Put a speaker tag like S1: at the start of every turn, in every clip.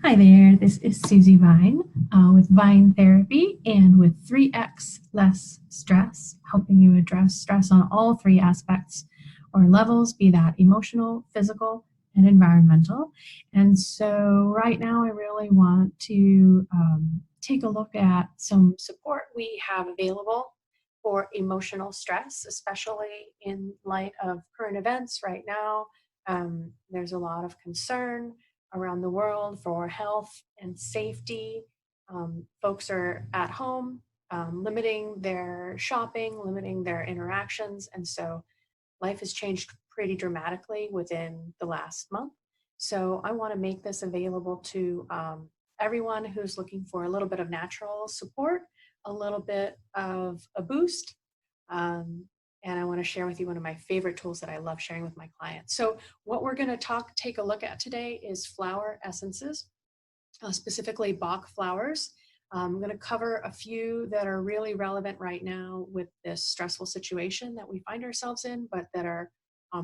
S1: Hi there, this is Susie Vine with Vine Therapy and with 3X Less Stress, helping you address stress on all three aspects or levels, be that emotional, physical, and environmental. And so right now I really want to take a look at some support we have available for emotional stress, especially in light of current events right now. There's a lot of concern around the world for health and safety. Folks are at home, limiting their shopping, limiting their interactions. And so life has changed pretty dramatically within the last month. So I want to make this available to everyone who's looking for a little bit of natural support, a little bit of a boost. And I want to share with you one of my favorite tools that I love sharing with my clients. So what we're going to take a look at today is flower essences, specifically Bach flowers. I'm going to cover a few that are really relevant right now with this stressful situation that we find ourselves in, but that are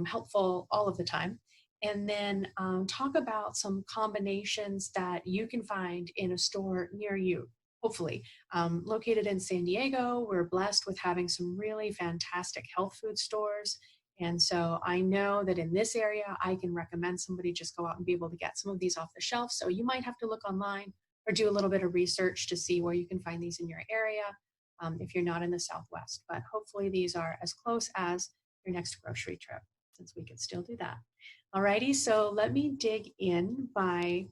S1: helpful all of the time. And then talk about some combinations that you can find in a store near you. Hopefully. Located in San Diego, we're blessed with having some really fantastic health food stores. And so I know that in this area, I can recommend somebody just go out and be able to get some of these off the shelf. So you might have to look online or do a little bit of research to see where you can find these in your area if you're not in the Southwest. But hopefully these are as close as your next grocery trip, since we can still do that. Alrighty, so let me dig in by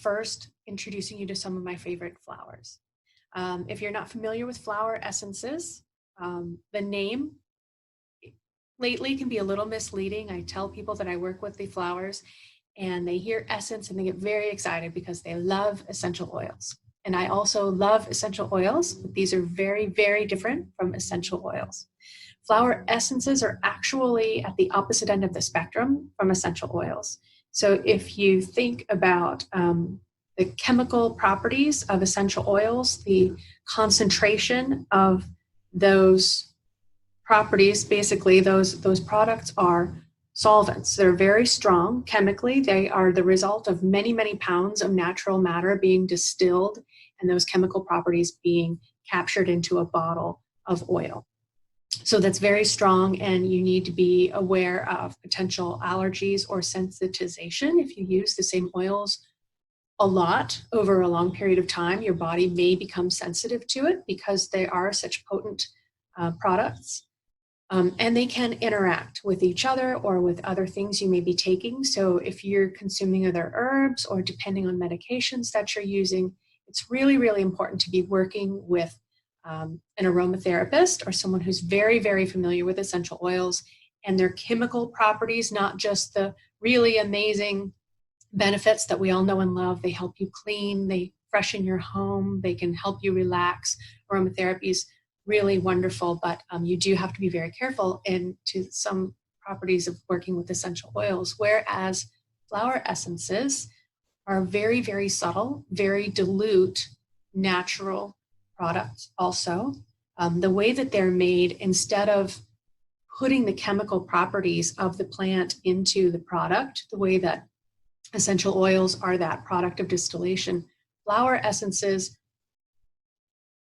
S1: first introducing you to some of my favorite flowers. If you're not familiar with flower essences, the name lately can be a little misleading. I tell people that I work with the flowers and they hear essence and they get very excited because they love essential oils. And I also love essential oils, but these are very, very different from essential oils. Flower essences are actually at the opposite end of the spectrum from essential oils. So if you think about the chemical properties of essential oils, the concentration of those properties, basically those products are solvents. They're very strong chemically. They are the result of many, many pounds of natural matter being distilled and those chemical properties being captured into a bottle of oil. So that's very strong, and you need to be aware of potential allergies or sensitization. If you use the same oils a lot over a long period of time, your body may become sensitive to it because they are such potent products. And they can interact with each other or with other things you may be taking. So if you're consuming other herbs or depending on medications that you're using, it's really, really important to be working with an aromatherapist or someone who's very, very familiar with essential oils and their chemical properties, not just the really amazing benefits that we all know and love. They help you clean, they freshen your home, they can help you relax. Aromatherapy is really wonderful, but you do have to be very careful into some properties of working with essential oils, whereas flower essences are very, very subtle, very dilute, natural products also. The way that they're made, instead of putting the chemical properties of the plant into the product, the way that essential oils are that product of distillation, flower essences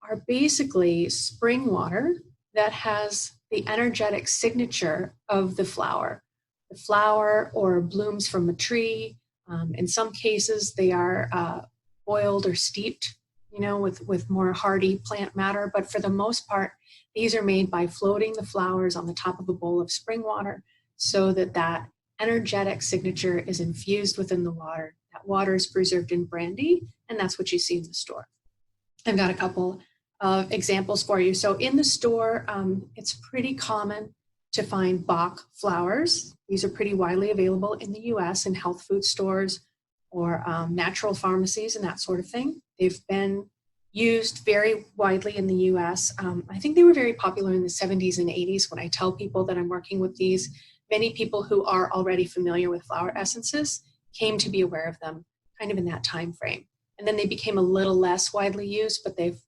S1: are basically spring water that has the energetic signature of the flower. The flower or blooms from a tree. In some cases, they are boiled or steeped, with more hardy plant matter. But for the most part, these are made by floating the flowers on the top of a bowl of spring water so that energetic signature is infused within the water. That water is preserved in brandy, and that's what you see in the store. I've got a couple of examples for you. So in the store, it's pretty common to find Bach flowers. These are pretty widely available in the US in health food stores or natural pharmacies and that sort of thing. They've been used very widely in the US. I think they were very popular in the 70s and 80s. When I tell people that I'm working with these, many people who are already familiar with flower essences came to be aware of them kind of in that time frame. And then they became a little less widely used, but they've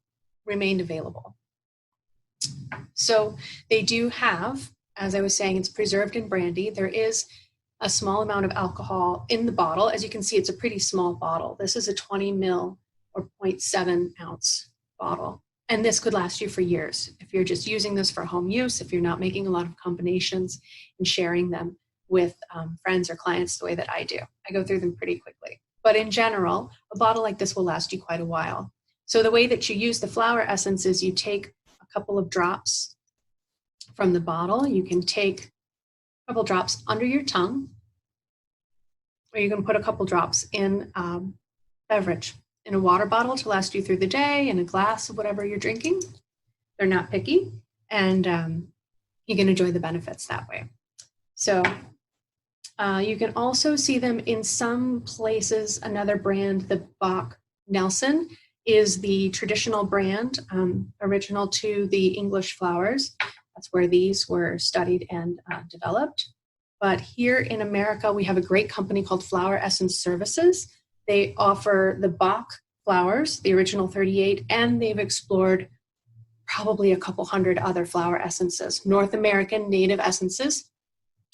S1: remained available. So they do have, as I was saying, it's preserved in brandy. There is a small amount of alcohol in the bottle. As you can see, it's a pretty small bottle. This is a 20 ml or 0.7 ounce bottle. And this could last you for years if you're just using this for home use, if you're not making a lot of combinations and sharing them with friends or clients the way that I do. I go through them pretty quickly. But in general, a bottle like this will last you quite a while. So the way that you use the flower essence is you take a couple of drops from the bottle. You can take a couple drops under your tongue, or you can put a couple drops in beverage, in a water bottle to last you through the day, in a glass of whatever you're drinking. They're not picky, and you can enjoy the benefits that way. So you can also see them in some places. Another brand, the Bach Nelson, is the traditional brand, original to the English flowers. That's where these were studied and developed. But here in America, we have a great company called Flower Essence Services. They offer the Bach flowers, the original 38, and they've explored probably a couple hundred other flower essences, North American native essences.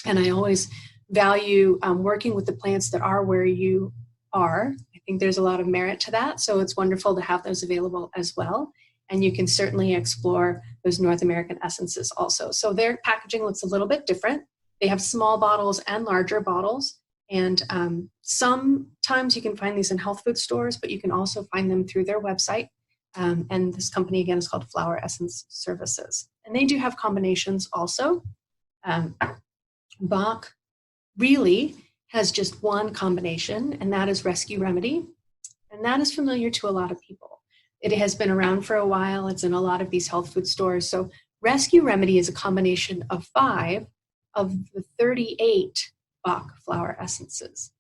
S1: And I always value working with the plants that are where you are. I think there's a lot of merit to that. So it's wonderful to have those available as well. And you can certainly explore those North American essences also. So their packaging looks a little bit different. They have small bottles and larger bottles. And sometimes you can find these in health food stores, but you can also find them through their website. And this company, again, is called Flower Essence Services. And they do have combinations also. Bach really has just one combination, and that is Rescue Remedy. And that is familiar to a lot of people. It has been around for a while. It's in a lot of these health food stores. So Rescue Remedy is a combination of 5 of the 38 Bach flower essences,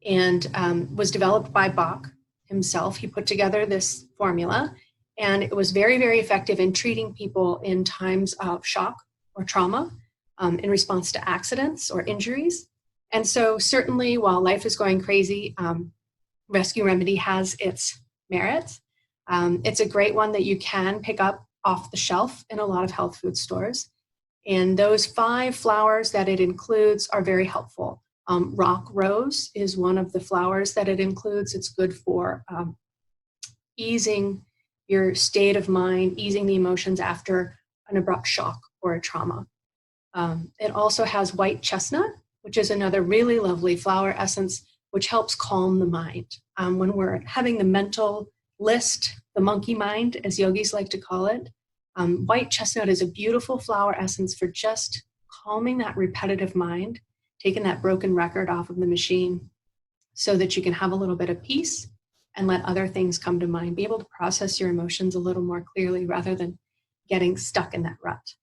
S1: and was developed by Bach himself. He put together this formula, and it was very, very effective in treating people in times of shock or trauma, in response to accidents or injuries. And so certainly while life is going crazy, Rescue Remedy has its merits. It's a great one that you can pick up off the shelf in a lot of health food stores. And those 5 flowers that it includes are very helpful. Rock rose is one of the flowers that it includes. It's good for easing your state of mind, easing the emotions after an abrupt shock or a trauma. It also has white chestnut, which is another really lovely flower essence, which helps calm the mind. When we're having the mental list, the monkey mind, as yogis like to call it, white chestnut is a beautiful flower essence for just calming that repetitive mind, taking that broken record off of the machine so that you can have a little bit of peace and let other things come to mind, be able to process your emotions a little more clearly rather than getting stuck in that rut.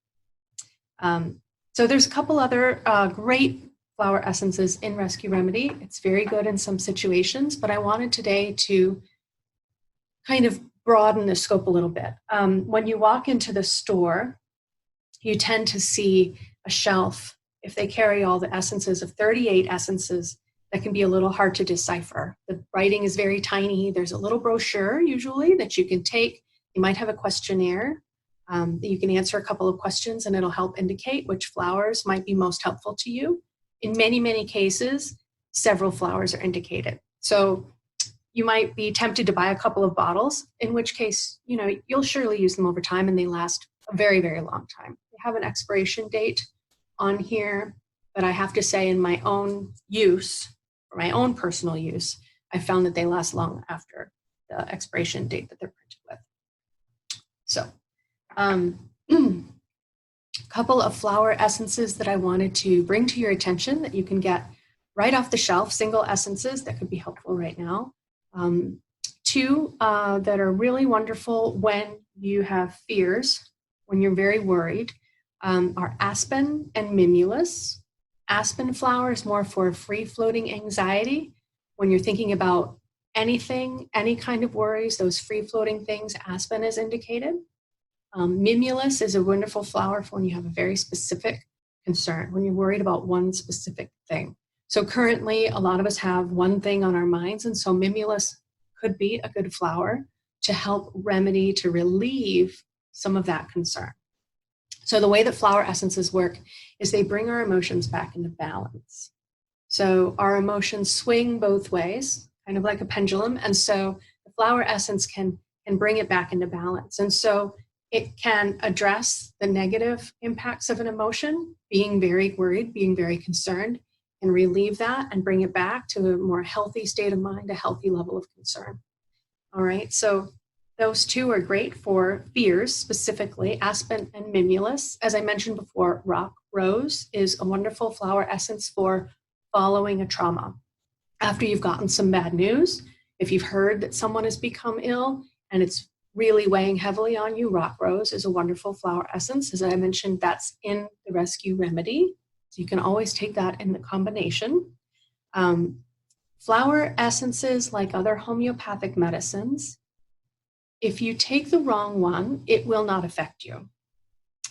S1: So there's a couple other great flower essences in Rescue Remedy. It's very good in some situations, but I wanted today to kind of broaden the scope a little bit. When you walk into the store, you tend to see a shelf, if they carry all the essences of 38 essences, that can be a little hard to decipher. The writing is very tiny. There's a little brochure usually that you can take. You might have a questionnaire that you can answer a couple of questions, and it'll help indicate which flowers might be most helpful to you. In many, many cases, several flowers are indicated. So you might be tempted to buy a couple of bottles, in which case, you'll surely use them over time and they last a very, very long time. They have an expiration date on here, but I have to say in my own use, for my own personal use, I found that they last long after the expiration date that they're printed with. So, a couple of flower essences that I wanted to bring to your attention that you can get right off the shelf, single essences that could be helpful right now. 2 that are really wonderful when you have fears, when you're very worried, are aspen and mimulus. Aspen flower is more for free-floating anxiety. When you're thinking about anything, any kind of worries, those free-floating things, aspen is indicated. Mimulus is a wonderful flower for when you have a very specific concern, when you're worried about one specific thing. So currently, a lot of us have one thing on our minds, and so mimulus could be a good flower to help remedy, to relieve some of that concern. So the way that flower essences work is they bring our emotions back into balance. So our emotions swing both ways, kind of like a pendulum. And so the flower essence can bring it back into balance. And so it can address the negative impacts of an emotion, being very worried, being very concerned, and relieve that and bring it back to a more healthy state of mind, a healthy level of concern. All right, so those two are great for fears, specifically aspen and mimulus. As I mentioned before, rock rose is a wonderful flower essence for following a trauma. After you've gotten some bad news, if you've heard that someone has become ill and it's really weighing heavily on you, rock rose is a wonderful flower essence. As I mentioned, that's in the rescue remedy. So you can always take that in the combination. Flower essences, like other homeopathic medicines, if you take the wrong one, it will not affect you.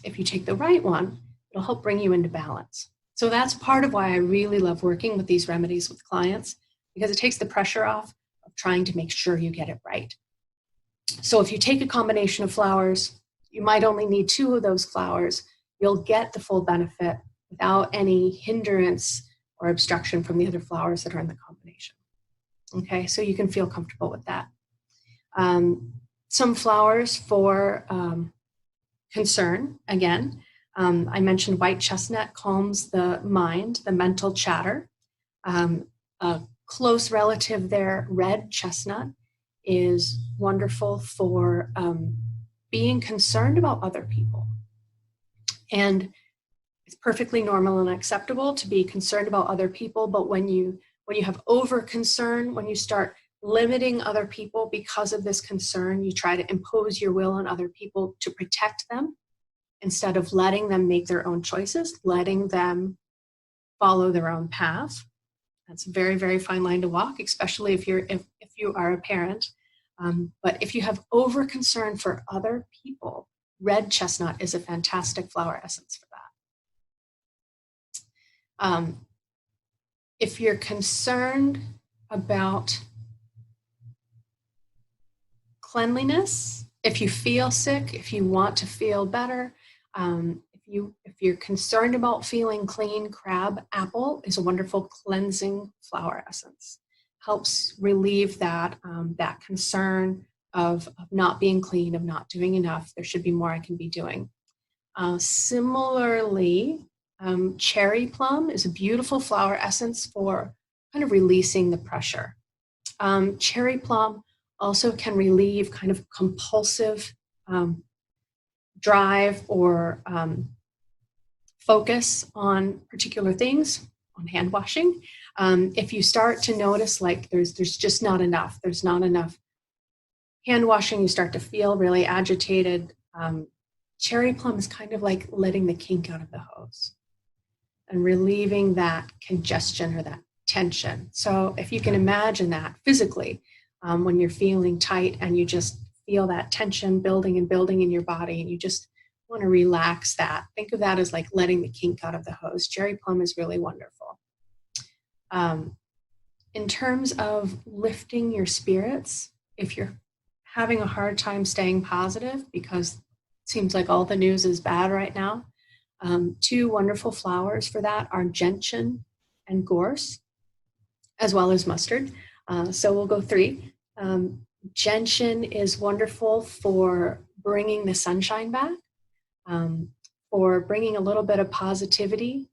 S1: If you take the right one, it'll help bring you into balance. So that's part of why I really love working with these remedies with clients, because it takes the pressure off of trying to make sure you get it right. So if you take a combination of flowers, you might only need 2 of those flowers. You'll get the full benefit without any hindrance or obstruction from the other flowers that are in the combination. Okay, so you can feel comfortable with that. Some flowers for concern, again. I mentioned white chestnut calms the mind, the mental chatter. A close relative there, red chestnut, is wonderful for being concerned about other people. And it's perfectly normal and acceptable to be concerned about other people, but when you have over concern, when you start limiting other people because of this concern, you try to impose your will on other people to protect them instead of letting them make their own choices, letting them follow their own path. That's a very, very fine line to walk, especially if you are a parent. But if you have over concern for other people, red chestnut is a fantastic flower essence for that. If you're concerned about cleanliness, if you feel sick, if you want to feel better, if you're concerned about feeling clean, crab apple is a wonderful cleansing flower essence. Helps relieve that that concern of not being clean, of not doing enough. There should be more I can be doing. Similarly, cherry plum is a beautiful flower essence for kind of releasing the pressure. Cherry plum also can relieve kind of compulsive drive or focus on particular things, on hand washing. If you start to notice like there's just not enough, there's not enough hand washing, you start to feel really agitated. Cherry plum is kind of like letting the kink out of the hose and relieving that congestion or that tension. So if you can imagine that physically, when you're feeling tight and you just feel that tension building and building in your body and you just want to relax that, think of that as like letting the kink out of the hose. Cherry plum is really wonderful. In terms of lifting your spirits, if you're having a hard time staying positive because it seems like all the news is bad right now, 2 wonderful flowers for that are gentian and gorse, as well as mustard. So we'll go 3. Gentian is wonderful for bringing the sunshine back, for bringing a little bit of positivity.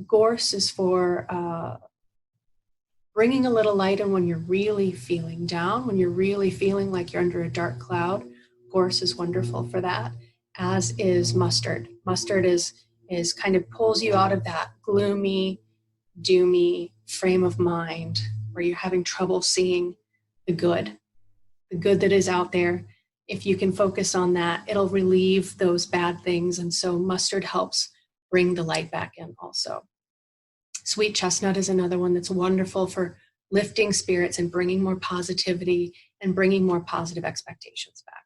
S1: Gorse is for bringing a little light in when you're really feeling down, when you're really feeling like you're under a dark cloud. Gorse is wonderful for that, as is mustard. Mustard is kind of pulls you out of that gloomy, doomy frame of mind where you're having trouble seeing the good that is out there. If you can focus on that, it'll relieve those bad things. And so mustard helps bring the light back in also. Sweet chestnut is another one that's wonderful for lifting spirits and bringing more positivity and bringing more positive expectations back.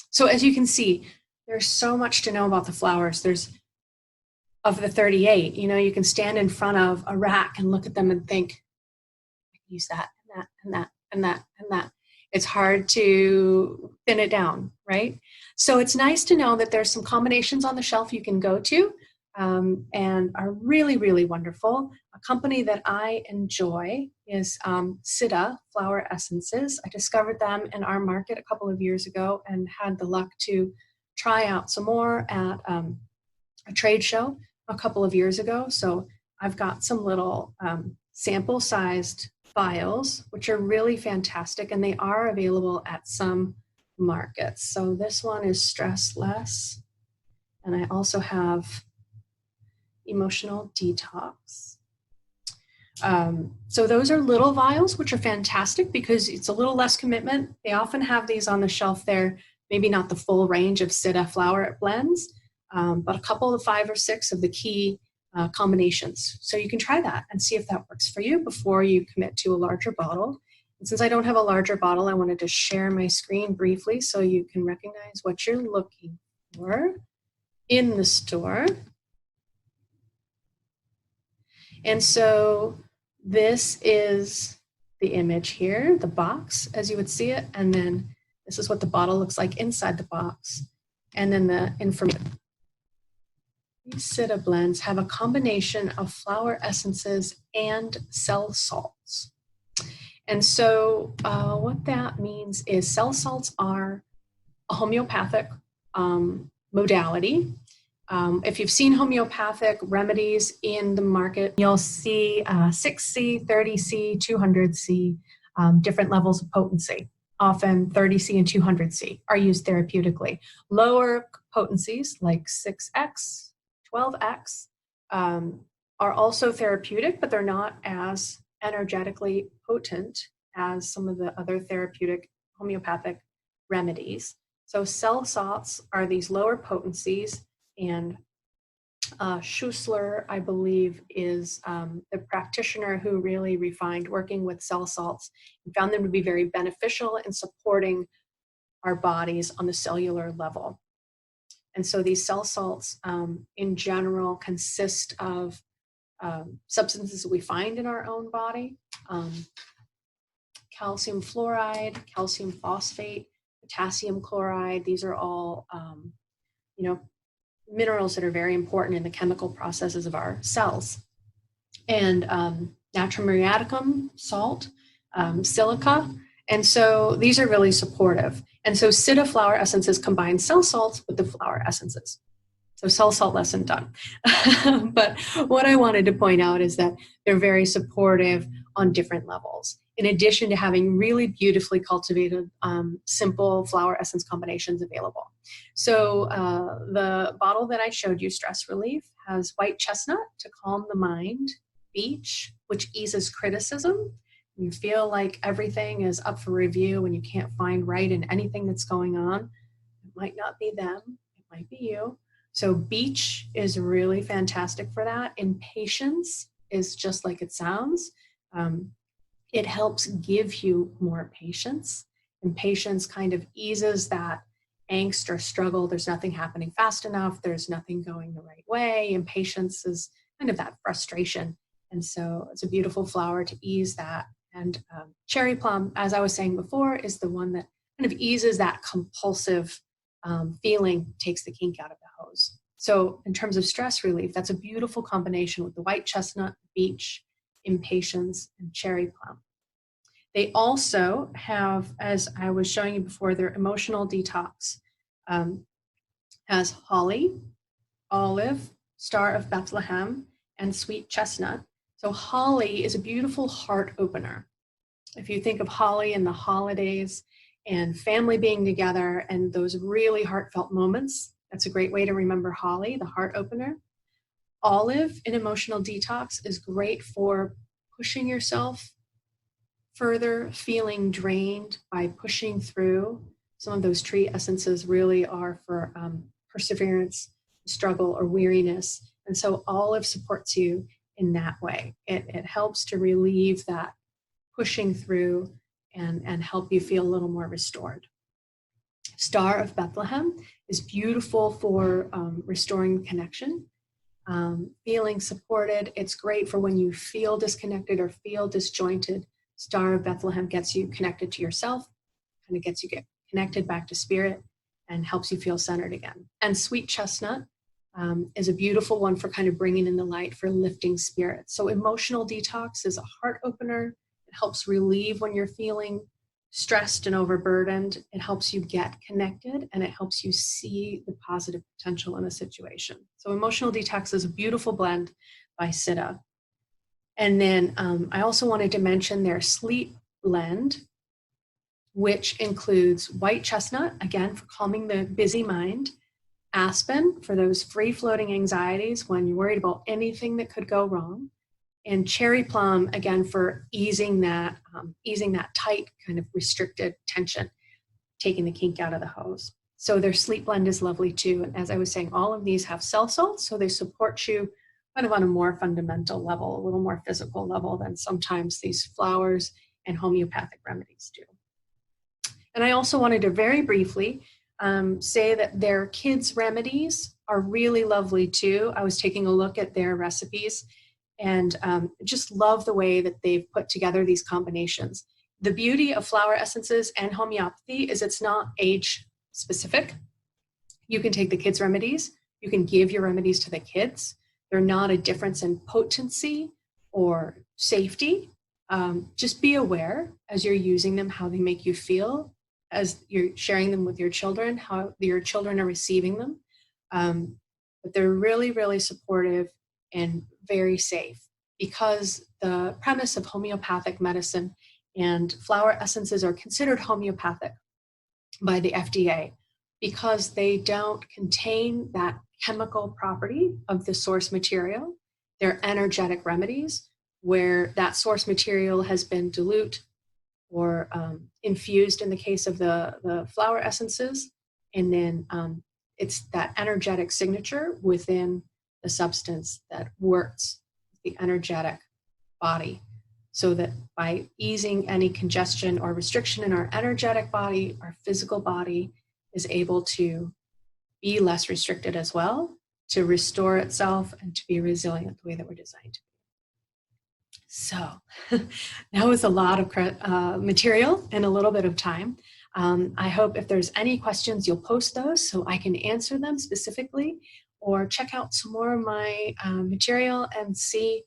S1: So as you can see, there's so much to know about the flowers. There's, of the 38, you can stand in front of a rack and look at them and think, I can use that and that and that and that and that. It's hard to thin it down, right? So it's nice to know that there's some combinations on the shelf you can go to. and are really, really wonderful. A company that I enjoy is Siddha Flower Essences. I discovered them in our market a couple of years ago and had the luck to try out some more at a trade show a couple of years ago. So I've got some little sample-sized vials, which are really fantastic, and they are available at some markets. So this one is Stress Less, and I also have Emotional Detox. So those are little vials, which are fantastic because it's a little less commitment. They often have these on the shelf there, maybe not the full range of Siddha flower blends, but a couple of 5 or 6 of the key combinations. So you can try that and see if that works for you before you commit to a larger bottle. And since I don't have a larger bottle, I wanted to share my screen briefly so you can recognize what you're looking for in the store. And so this is the image here, the box as you would see it, and then this is what the bottle looks like inside the box, and then the information. These Siddha blends have a combination of flower essences and cell salts. And so what that means is cell salts are a homeopathic modality. If you've seen homeopathic remedies in the market, you'll see 6C, 30C, 200C, different levels of potency. Often 30C and 200C are used therapeutically. Lower potencies like 6X, 12X are also therapeutic, but they're not as energetically potent as some of the other therapeutic homeopathic remedies. So cell salts are these lower potencies, and Schussler, I believe, is the practitioner who really refined working with cell salts and found them to be very beneficial in supporting our bodies on the cellular level. And so these cell salts in general consist of substances that we find in our own body, calcium fluoride, calcium phosphate, potassium chloride. These are all, minerals that are very important in the chemical processes of our cells. And natrium muriaticum, salt, silica. And so these are really supportive. And so Siddha flower essences combine cell salts with the flower essences. So cell salt lesson done. But what I wanted to point out is that they're very supportive on different levels, in addition to having really beautifully cultivated, simple flower essence combinations available. So the bottle that I showed you, Stress Relief, has white chestnut to calm the mind, beech, which eases criticism. You feel like everything is up for review and you can't find right in anything that's going on. It might not be them, it might be you. So beech is really fantastic for that. Impatience is just like it sounds. It helps give you more patience. Impatience kind of eases that angst or struggle. There's nothing happening fast enough. There's nothing going the right way. Impatience is kind of that frustration. And so it's a beautiful flower to ease that. And cherry plum, as I was saying before, is the one that kind of eases that compulsive feeling, takes the kink out of the hose. So in terms of stress relief, that's a beautiful combination with the white chestnut, beech, impatience, and cherry plum. They also have, as I was showing you before, their emotional detox has holly, olive, star of Bethlehem, and sweet chestnut. So holly is a beautiful heart opener. If you think of holly and the holidays and family being together and those really heartfelt moments, that's a great way to remember holly, the heart opener. Olive in emotional detox is great for pushing yourself further, feeling drained by pushing through. Some of those tree essences really are for perseverance, struggle, or weariness. And so olive supports you in that way. It helps to relieve that pushing through and help you feel a little more restored. Star of Bethlehem is beautiful for restoring connection, feeling supported. It's great for when you feel disconnected or feel disjointed. Star of Bethlehem gets you connected to yourself, kind of gets you get connected back to spirit and helps you feel centered again. And sweet chestnut is a beautiful one for kind of bringing in the light, for lifting spirits. So emotional detox is a heart opener. It helps relieve when you're feeling stressed and overburdened. It helps you get connected, and it helps you see the positive potential in a situation. So emotional detox is a beautiful blend by Siddha. And then I also wanted to mention their sleep blend, which includes white chestnut, again, for calming the busy mind, aspen for those free-floating anxieties when you're worried about anything that could go wrong, and cherry plum, again, for easing that tight, kind of restricted tension, taking the kink out of the hose. So their sleep blend is lovely too. And as I was saying, all of these have cell salts, so they support you kind of on a more fundamental level, a little more physical level than sometimes these flowers and homeopathic remedies do. And I also wanted to very briefly say that their kids' remedies are really lovely too. I was taking a look at their recipes and just love the way that they've put together these combinations. The beauty of flower essences and homeopathy is it's not age specific. You can take the kids' remedies, you can give your remedies to the kids. They're not a difference in potency or safety. Just be aware as you're using them, how they make you feel, as you're sharing them with your children, how your children are receiving them. But they're really, really supportive and very safe, because the premise of homeopathic medicine and flower essences are considered homeopathic by the FDA because they don't contain that chemical property of the source material. They're energetic remedies where that source material has been dilute or infused in the case of the flower essences. And then it's that energetic signature within the substance that works the energetic body, so that by easing any congestion or restriction in our energetic body, our physical body is able to be less restricted as well, to restore itself and to be resilient the way that we're designed to be. So that was a lot of material in a little bit of time. I hope if there's any questions, you'll post those so I can answer them specifically, or check out some more of my material and see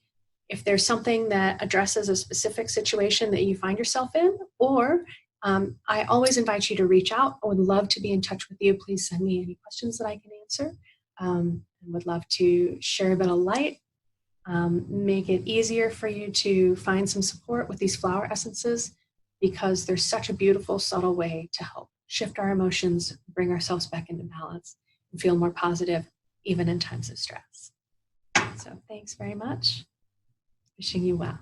S1: if there's something that addresses a specific situation that you find yourself in. Or I always invite you to reach out. I would love to be in touch with you. Please send me any questions that I can answer. And would love to share a bit of light, make it easier for you to find some support with these flower essences, because they're such a beautiful, subtle way to help shift our emotions, bring ourselves back into balance, and feel more positive, even in times of stress. So thanks very much. Wishing you well.